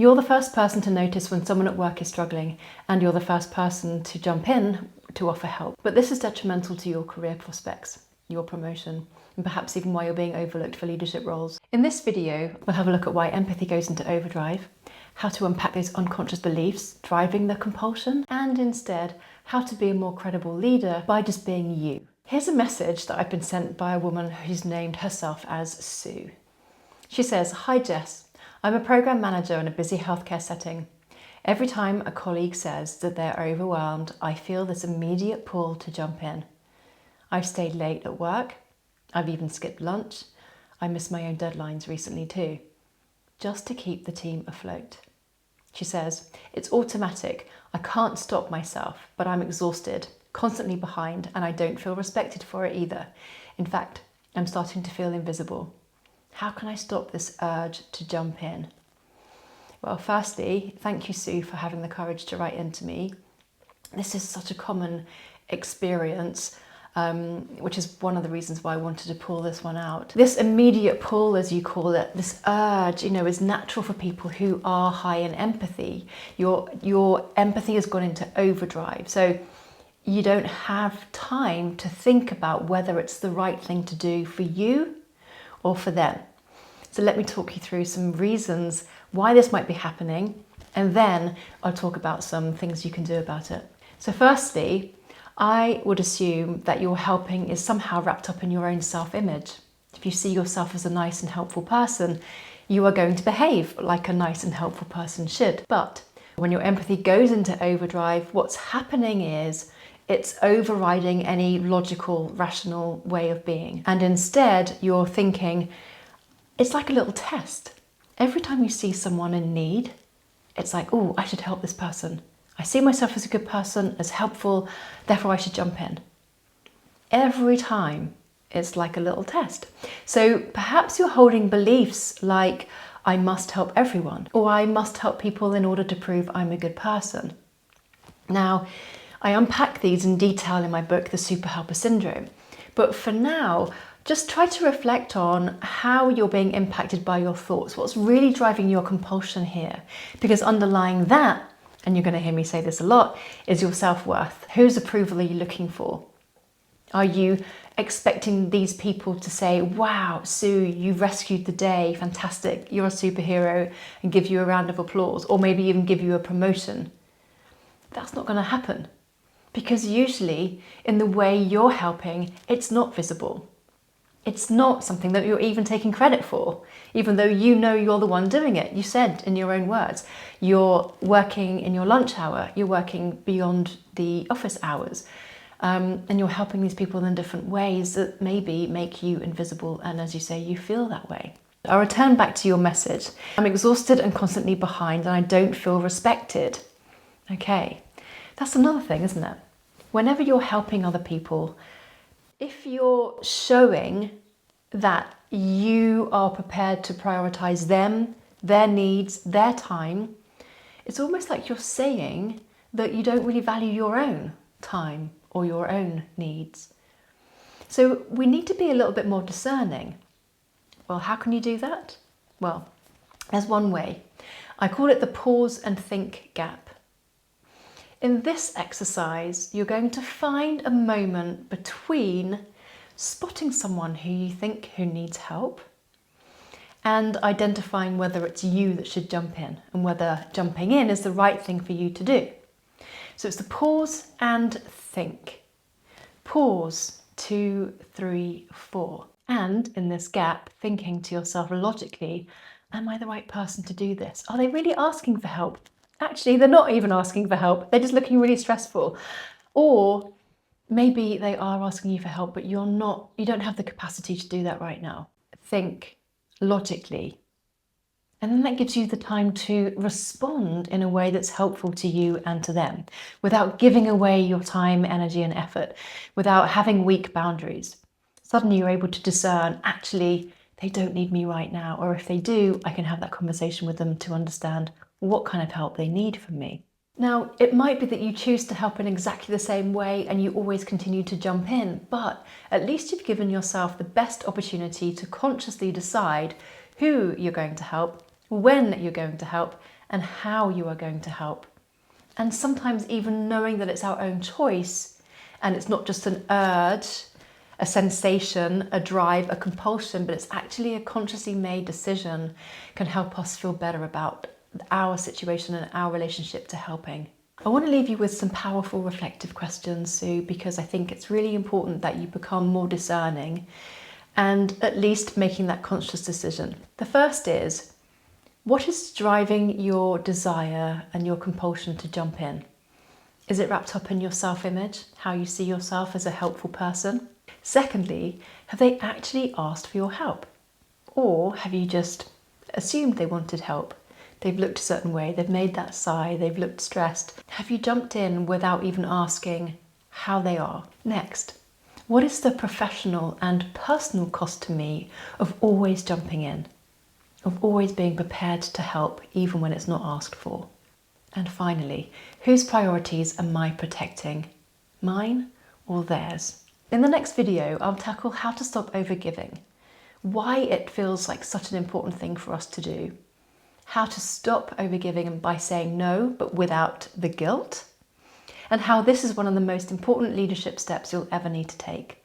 You're the first person to notice when someone at work is struggling, and you're the first person to jump in to offer help. But this is detrimental to your career prospects, your promotion, and perhaps even why you're being overlooked for leadership roles. In this video, we'll have a look at why empathy goes into overdrive, how to unpack those unconscious beliefs driving the compulsion, and instead, how to be a more credible leader by just being you. Here's a message that I've been sent by a woman who's named herself as Sue. She says, "Hi Jess, I'm a program manager in a busy healthcare setting. Every time a colleague says that they're overwhelmed, I feel this immediate pull to jump in. I've stayed late at work. I've even skipped lunch. I missed my own deadlines recently too, just to keep the team afloat." She says, "It's automatic. I can't stop myself, but I'm exhausted, constantly behind, and I don't feel respected for it either. In fact, I'm starting to feel invisible. How can I stop this urge to jump in?" Well, firstly, thank you, Sue, for having the courage to write into me. This is such a common experience, which is one of the reasons why I wanted to pull this one out. This immediate pull, as you call it, this urge, is natural for people who are high in empathy. Your empathy has gone into overdrive, so you don't have time to think about whether it's the right thing to do for you or for them. So let me talk you through some reasons why this might be happening, and then I'll talk about some things you can do about it. So firstly, I would assume that your helping is somehow wrapped up in your own self-image. If you see yourself as a nice and helpful person, you are going to behave like a nice and helpful person should. But when your empathy goes into overdrive, what's happening is it's overriding any logical, rational way of being. And instead, you're thinking, it's like a little test. Every time you see someone in need, it's like, oh, I should help this person. I see myself as a good person, as helpful, therefore I should jump in. Every time, it's like a little test. So perhaps you're holding beliefs like, I must help everyone, or I must help people in order to prove I'm a good person. Now, I unpack these in detail in my book, The Super Helper Syndrome. But for now, just try to reflect on how you're being impacted by your thoughts. What's really driving your compulsion here? Because underlying that, and you're going to hear me say this a lot, is your self-worth. Whose approval are you looking for? Are you expecting these people to say, "Wow, Sue, you rescued the day, fantastic, you're a superhero," and give you a round of applause, or maybe even give you a promotion? That's not going to happen. Because usually, in the way you're helping, it's not visible. It's not something that you're even taking credit for, even though you know you're the one doing it. You said in your own words, you're working in your lunch hour, you're working beyond the office hours, and you're helping these people in different ways that maybe make you invisible, and as you say, you feel that way. I'll return back to your message. I'm exhausted and constantly behind, and I don't feel respected. Okay, that's another thing, isn't it? Whenever you're helping other people, if you're showing that you are prepared to prioritize them, their needs, their time, it's almost like you're saying that you don't really value your own time or your own needs. So we need to be a little bit more discerning. Well, how can you do that? Well, there's one way. I call it the pause and think gap. In this exercise, you're going to find a moment between spotting someone who you think who needs help and identifying whether it's you that should jump in and whether jumping in is the right thing for you to do. So it's the pause and think. Pause, 2, 3, 4. And in this gap, thinking to yourself logically, am I the right person to do this? Are they really asking for help? Actually, they're not even asking for help. They're just looking really stressful. Or maybe they are asking you for help, but you don't have the capacity to do that right now. Think logically. And then that gives you the time to respond in a way that's helpful to you and to them, without giving away your time, energy, and effort, without having weak boundaries. Suddenly you're able to discern, actually, they don't need me right now. Or if they do, I can have that conversation with them to understand what kind of help they need from me. Now, it might be that you choose to help in exactly the same way and you always continue to jump in, but at least you've given yourself the best opportunity to consciously decide who you're going to help, when you're going to help, and how you are going to help. And sometimes even knowing that it's our own choice and it's not just an urge, a sensation, a drive, a compulsion, but it's actually a consciously made decision, can help us feel better about our situation and our relationship to helping. I want to leave you with some powerful reflective questions, Sue, because I think it's really important that you become more discerning and at least making that conscious decision. The first is, what is driving your desire and your compulsion to jump in? Is it wrapped up in your self-image, how you see yourself as a helpful person? Secondly, have they actually asked for your help? Or have you just assumed they wanted help? They've looked a certain way, they've made that sigh, they've looked stressed. Have you jumped in without even asking how they are? Next, what is the professional and personal cost to me of always jumping in? Of always being prepared to help even when it's not asked for? And finally, whose priorities am I protecting? Mine or theirs? In the next video, I'll tackle how to stop overgiving, why it feels like such an important thing for us to do, how to stop overgiving by saying no, but without the guilt, and how this is one of the most important leadership steps you'll ever need to take.